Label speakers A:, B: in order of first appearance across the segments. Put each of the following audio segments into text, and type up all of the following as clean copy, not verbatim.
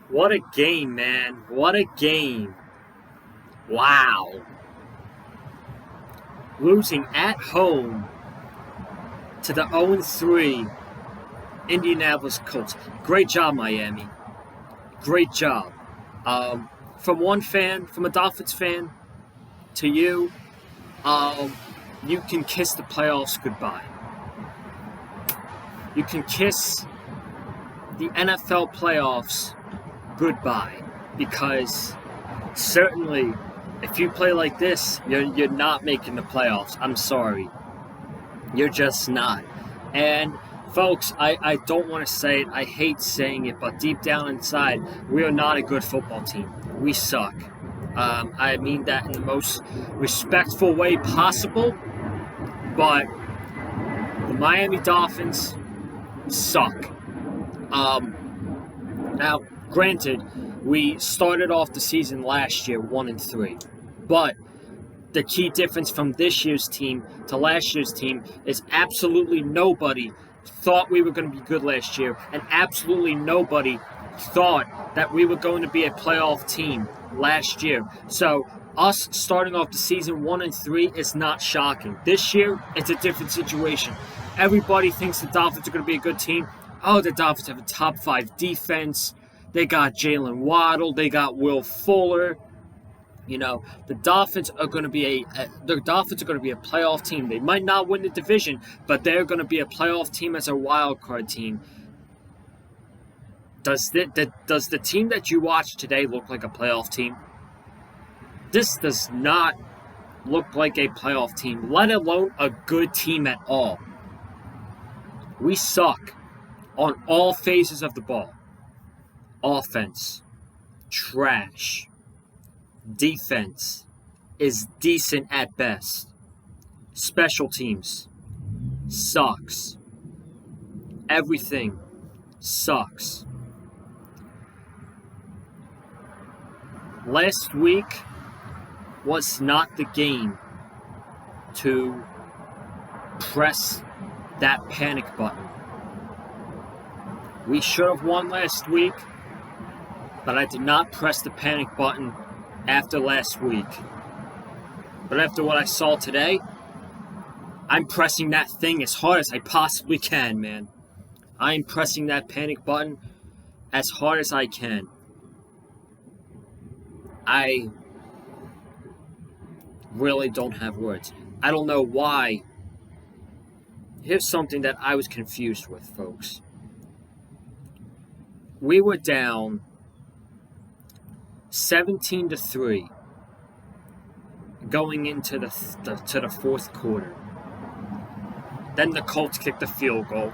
A: What a game, man. What a game. Wow. Losing at home to the 0-3 Indianapolis Colts. Great job, Miami. Great job. From a Dolphins fan, to you, you can kiss the playoffs goodbye. You can kiss the NFL playoffs goodbye, because certainly if you play like this, you're not making the playoffs. I'm sorry. You're just not. And folks, I don't want to say it. I hate saying it, but deep down inside, we are not a good football team. We suck. I mean that in the most respectful way possible, but the Miami Dolphins suck. Now, granted, we started off the season last year 1-3, but the key difference from this year's team to last year's team is absolutely nobody thought we were going to be good last year, and absolutely nobody thought that we were going to be a playoff team last year. So us starting off the season 1-3 is not shocking. This year, it's a different situation. Everybody thinks the Dolphins are going to be a good team. Oh, the Dolphins have a top 5 defense. They got Jalen Waddle. They got Will Fuller. You know, the Dolphins are going to be a playoff team. They might not win the division, but they're going to be a playoff team as a wild card team. Does the team that you watch today look like a playoff team? This does not look like a playoff team, let alone a good team at all. We suck on all phases of the ball. Offense, trash. Defense is decent at best. Special teams sucks. Everything sucks. Last week was not the game to press that panic button. We should have won last week, but I did not press the panic button after last week. But after what I saw today, I'm pressing that thing as hard as I possibly can, man. I'm pressing that panic button as hard as I can. I really don't have words. I don't know why. Here's something that I was confused with, folks. We were down 17-3 going into the fourth quarter. Then the Colts kicked a field goal,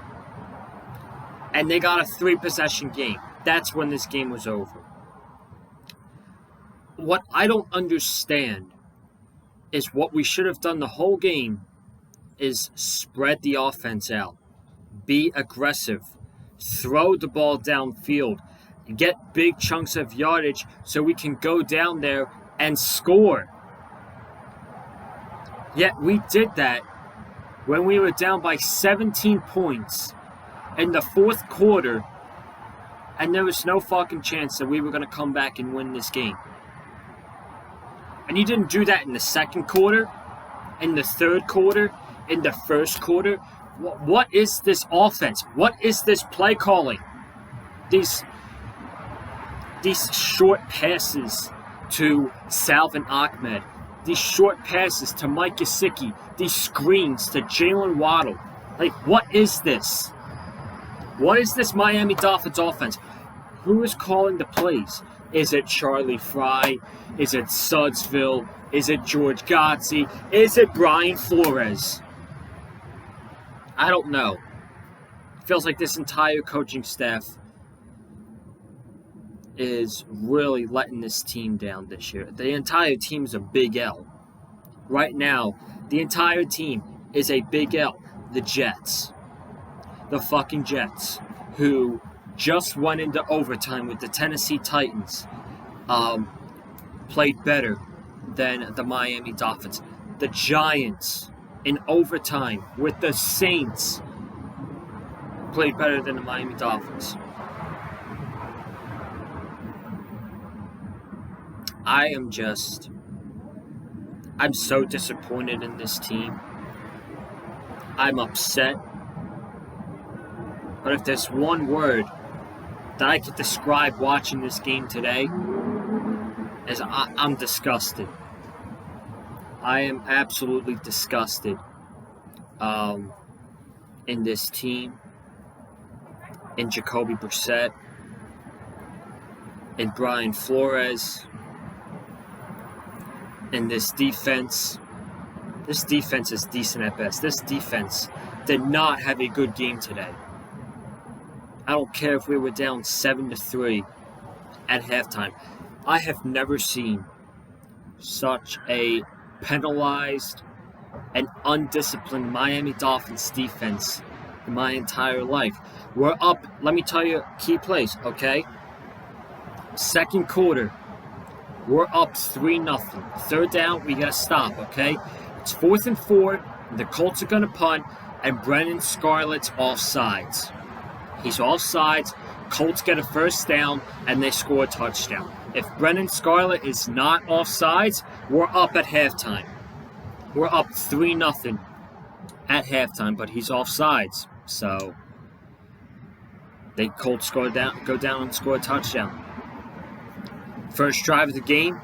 A: and they got a 3-possession game. That's when this game was over. What I don't understand is what we should have done the whole game is spread the offense out, be aggressive, throw the ball downfield, get big chunks of yardage so we can go down there and score. Yet we did that when we were down by 17 points in the fourth quarter, and there was no fucking chance that we were going to come back and win this game. And you didn't do that in the second quarter, in the third quarter, in the first quarter. What is this offense? What is this play calling? These short passes to Salvin Ahmed, these short passes to Mike Gesicki, these screens to Jalen Waddle. Like, what is this? What is this Miami Dolphins offense? Who is calling the plays? Is it Charlie Fry? Is it Sudsville? Is it George Gotze? Is it Brian Flores? I don't know. It feels like this entire coaching staff is really letting this team down this year. The entire team is a big L. Right now, the entire team is a big L. The Jets. The fucking Jets, who just went into overtime with the Tennessee Titans, played better than the Miami Dolphins. The Giants, in overtime with the Saints played better than the Miami Dolphins. I'm so disappointed in this team. I'm upset. But if there's one word that I could describe watching this game today, is I'm disgusted. I am absolutely disgusted in this team, in Jacoby Brissett, in Brian Flores, in this defense. This defense is decent at best. This defense did not have a good game today. I don't care if we were down 7-3 at halftime. I have never seen such a penalized and undisciplined Miami Dolphins defense in my entire life. We're up, let me tell you, key plays, okay? Second quarter, we're up 3-0. Third down, we got to stop, okay? It's 4th and 4. The Colts are going to punt, and Brennan Scarlett's offsides. He's offsides. Colts get a first down, and they score a touchdown. If Brennan Scarlett is not offsides, we're up at halftime. We're up 3-0 at halftime, but he's offsides. So the Colts go down and score a touchdown. First drive of the game,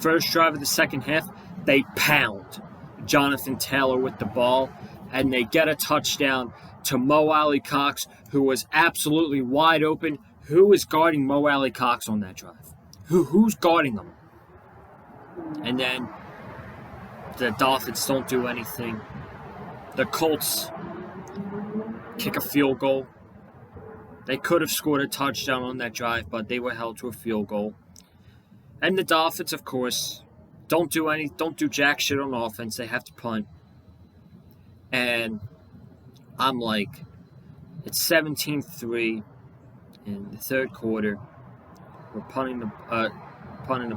A: first drive of the second half, they pound Jonathan Taylor with the ball, and they get a touchdown to Mo Alley Cox, who was absolutely wide open. Who is guarding Mo Alley Cox on that drive? Who's guarding him? And then the Dolphins don't do anything. The Colts kick a field goal. They could have scored a touchdown on that drive, but they were held to a field goal. And the Dolphins, of course, don't do jack shit on offense. They have to punt. And I'm like, it's 17-3 in the third quarter. We're punting the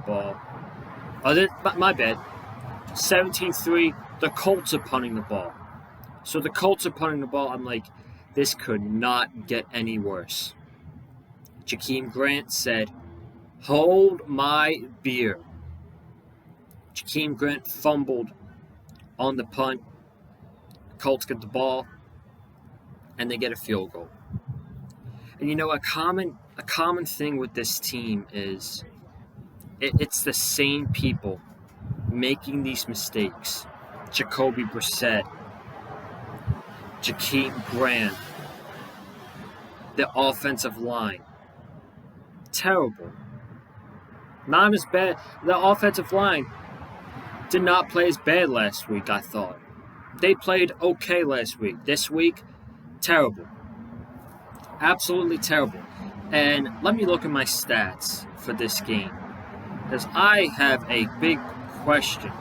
A: ball. My bad. 17-3. The Colts are punting the ball. So the Colts are punting the ball. I'm like, this could not get any worse. Jakeem Grant said, "Hold my beer." Jakeem Grant fumbled on the punt. Colts get the ball, and they get a field goal. And you know, a common thing with this team is it's the same people making these mistakes. Jacoby Brissett, Jakeem Grant, the offensive line. Terrible. Not as bad. The offensive line did not play as bad last week, I thought. They played okay last week. This week, terrible. Absolutely terrible. And let me look at my stats for this game, because I have a big question.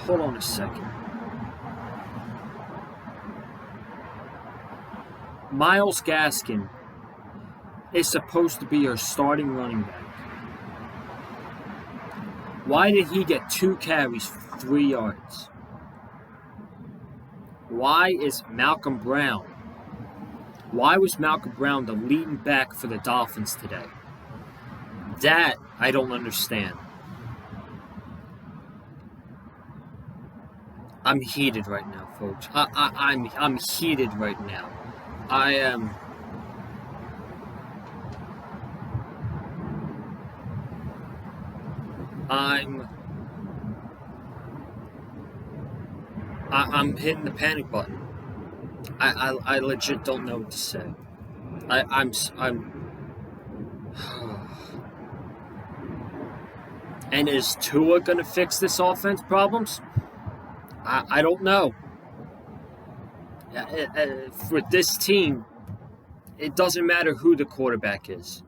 A: Hold on a second. Myles Gaskin is supposed to be your starting running back. Why did he get 2 carries for 3 yards? Why was Malcolm Brown the leading back for the Dolphins today? That I don't understand. I'm heated right now, folks. I'm heated right now. I am. I'm hitting the panic button. I legit don't know what to say. I'm. And is Tua gonna fix this offense problems? I don't know. For this team, it doesn't matter who the quarterback is.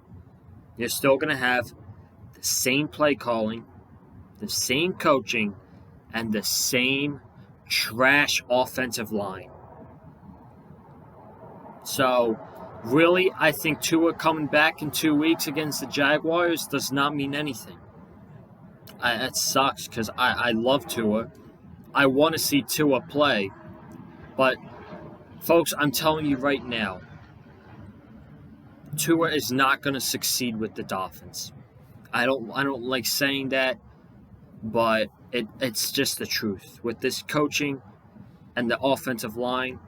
A: You're still going to have the same play calling, the same coaching, and the same trash offensive line. So, really, I think Tua coming back in 2 weeks against the Jaguars does not mean anything. That sucks because I love Tua. I want to see Tua play. But, folks, I'm telling you right now, Tua is not going to succeed with the Dolphins. I don't like saying that, but it's just the truth. With this coaching and the offensive line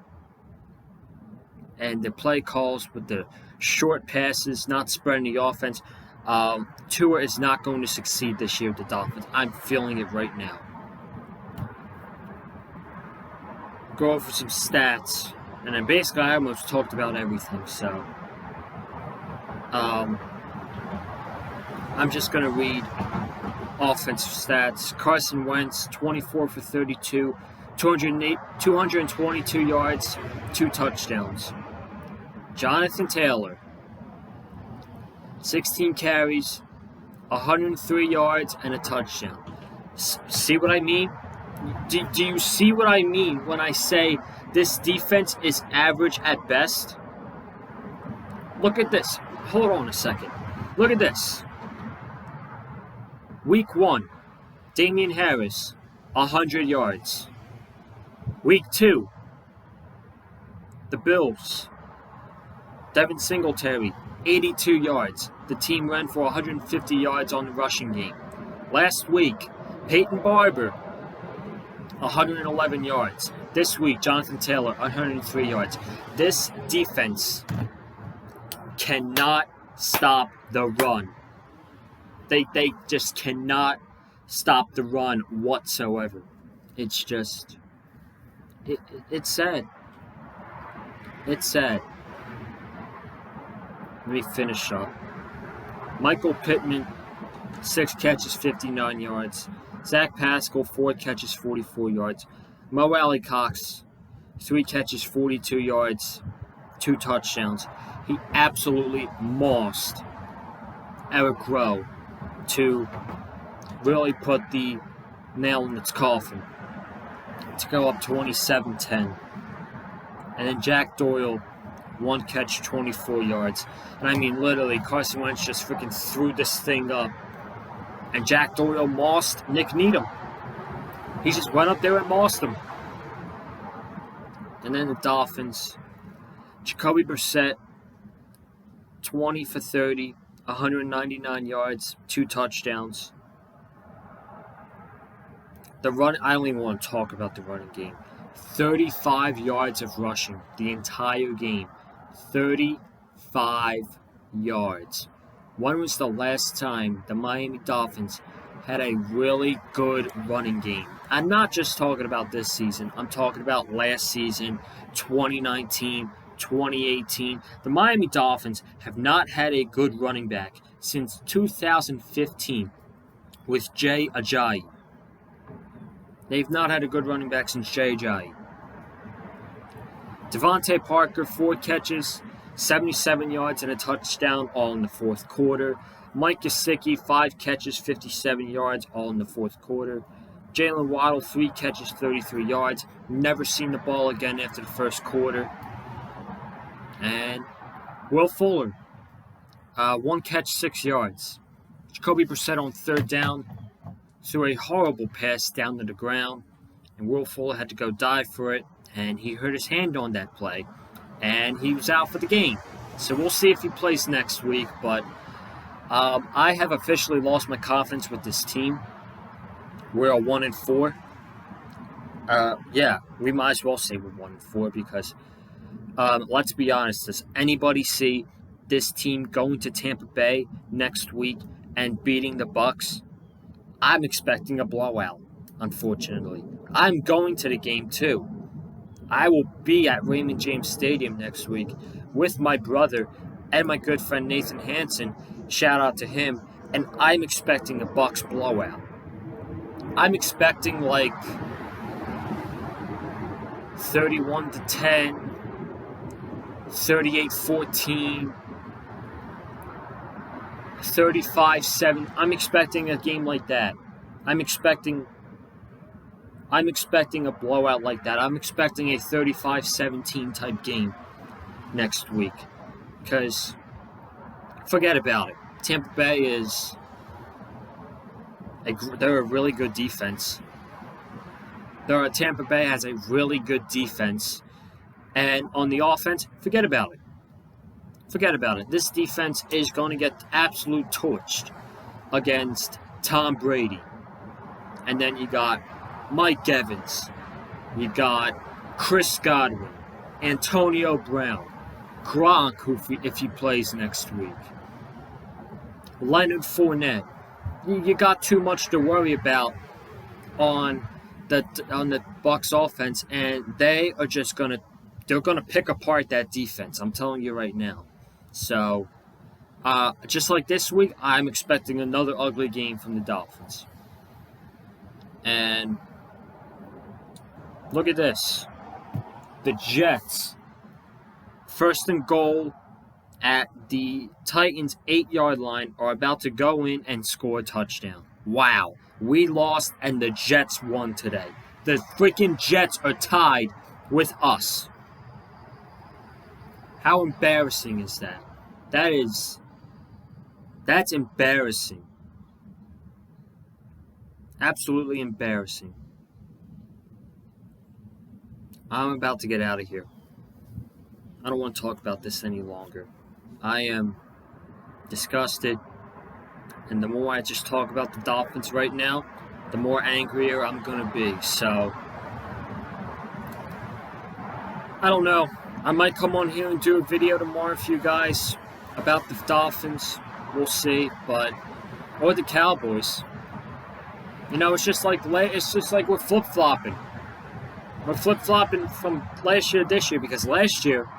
A: and the play calls with the short passes, not spreading the offense, Tua is not going to succeed this year with the Dolphins. I'm feeling it right now. Go over some stats, and then basically I almost talked about everything, so I'm just going to read offensive stats. Carson Wentz, 24 for 32, 222 yards, 2 touchdowns. Jonathan Taylor, 16 carries, 103 yards, and a touchdown. See what I mean? Do you see what I mean when I say this defense is average at best? Look at this. Hold on a second. Look at this. Week 1, Damian Harris, 100 yards. Week 2, the Bills, Devin Singletary, 82 yards. The team ran for 150 yards on the rushing game. Last week, Peyton Barber, 111 yards. This week, Jonathan Taylor, 103 yards. This defense cannot stop the run. They just cannot stop the run whatsoever. It's just, it's sad. It's sad. Let me finish up. Michael Pittman, 6 catches, 59 yards. Zach Pascal, 4 catches, 44 yards. Mo Alley-Cox, 3 catches, 42 yards, 2 touchdowns. He absolutely mossed Eric Rowe to really put the nail in its coffin to go up 27-10. And then Jack Doyle, 1 catch, 24 yards. And I mean, literally, Carson Wentz just freaking threw this thing up. And Jack Doyle mossed Nick Needham. He just went up there and mossed him. And then the Dolphins, Jacoby Brissett, 20 for 30, 199 yards, 2 touchdowns. The run, I don't even want to talk about the running game. 35 yards of rushing the entire game. 35 yards. When was the last time the Miami Dolphins had a really good running game? I'm not just talking about this season. I'm talking about last season, 2019, 2018. The Miami Dolphins have not had a good running back since 2015 with Jay Ajayi. They've not had a good running back since Jay Ajayi. Devontae Parker, 4 catches, 77 yards and a touchdown, all in the fourth quarter. Mike Gesicki, 5 catches, 57 yards, all in the fourth quarter. Jalen Waddle, 3 catches, 33 yards. Never seen the ball again after the first quarter. And Will Fuller, 1 catch, 6 yards. Jacoby Brissett on third down threw a horrible pass down to the ground, and Will Fuller had to go dive for it, and he hurt his hand on that play, and he was out for the game. So we'll see if he plays next week, but I have officially lost my confidence with this team. We're a 1-4. Yeah, we might as well say we're 1-4 because let's be honest. Does anybody see this team going to Tampa Bay next week and beating the Bucs? I'm expecting a blowout, unfortunately. I'm going to the game too. I will be at Raymond James Stadium next week with my brother and my good friend Nathan Hansen. Shout out to him. And I'm expecting a Bucs blowout. I'm expecting like 31-10, 38-14, 35-7. I'm expecting a game like that. I'm expecting a blowout like that. I'm expecting a 35-17 type game next week. Because forget about it. Tampa Bay is They're a really good defense. Tampa Bay has a really good defense. And on the offense, forget about it. Forget about it. This defense is going to get absolute torched against Tom Brady. And then you got Mike Evans. You got Chris Godwin. Antonio Brown. Gronk, if he plays next week. Leonard Fournette. You got too much to worry about on the Bucs offense, and they're gonna pick apart that defense. I'm telling you right now. So, just like this week, I'm expecting another ugly game from the Dolphins. And look at this. The Jets, first and goal at the Titans' 8-yard line, are about to go in and score a touchdown. Wow. We lost and the Jets won today. The freaking Jets are tied with us. How embarrassing is that? That's embarrassing. Absolutely embarrassing. I'm about to get out of here. I don't want to talk about this any longer. I am disgusted. And the more I just talk about the Dolphins right now, the more angrier I'm going to be. So, I don't know. I might come on here and do a video tomorrow for you guys about the Dolphins. We'll see. Or the Cowboys. You know, it's just like we're flip-flopping. We're flip-flopping from last year to this year, because last year,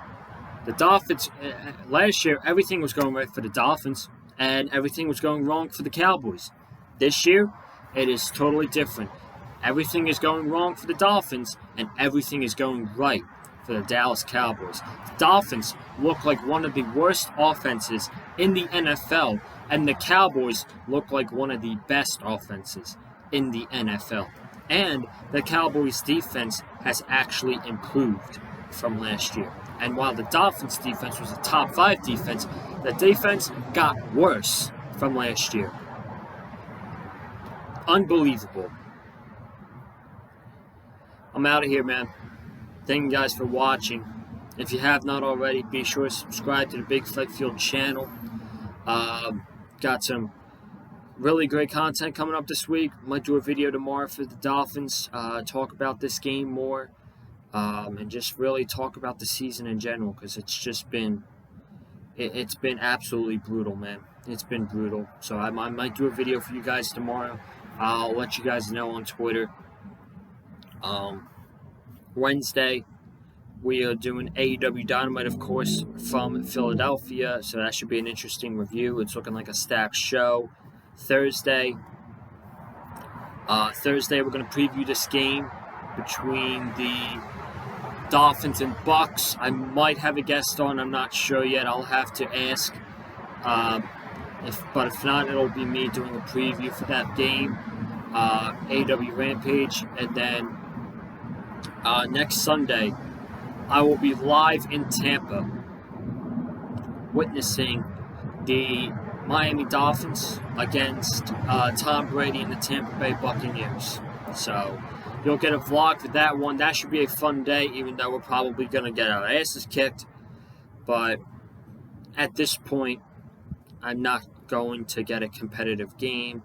A: everything was going right for the Dolphins, and everything was going wrong for the Cowboys. This year, it is totally different. Everything is going wrong for the Dolphins, and everything is going right for the Dallas Cowboys. The Dolphins look like one of the worst offenses in the NFL, and the Cowboys look like one of the best offenses in the NFL. And the Cowboys' defense has actually improved from last year. And while the Dolphins' defense was a top 5 defense, the defense got worse from last year. Unbelievable. I'm out of here, man. Thank you guys for watching. If you have not already, be sure to subscribe to the Big Fleck Field channel. Got some really great content coming up this week. Might do a video tomorrow for the Dolphins. Talk about this game more. And just really talk about the season in general, because it's just been it's been absolutely brutal, man. It's been brutal. So I might do a video for you guys tomorrow. I'll let you guys know on Twitter. Wednesday, we are doing AEW Dynamite, of course, from Philadelphia. So that should be an interesting review. It's looking like a stacked show. Thursday, we're going to preview this game between the Dolphins and Bucs. I might have a guest on. I'm not sure yet. I'll have to ask. But if not, it'll be me doing a preview for that game. AEW Rampage. And then next Sunday, I will be live in Tampa witnessing the Miami Dolphins against Tom Brady and the Tampa Bay Buccaneers. So you'll get a vlog for that one. That should be a fun day, even though we're probably going to get our asses kicked. But at this point, I'm not going to get a competitive game.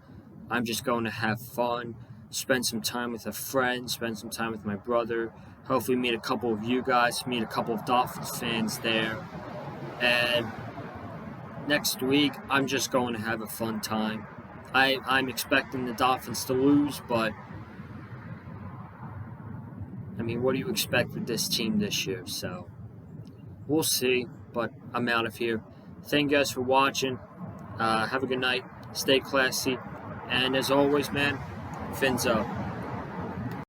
A: I'm just going to have fun, spend some time with a friend, spend some time with my brother, hopefully meet a couple of you guys, meet a couple of Dolphins fans there. And next week, I'm just going to have a fun time. I'm expecting the Dolphins to lose, but I mean, what do you expect with this team this year? So we'll see, but I'm out of here. Thank you guys for watching. Have a good night. Stay classy. And as always, man, fins up.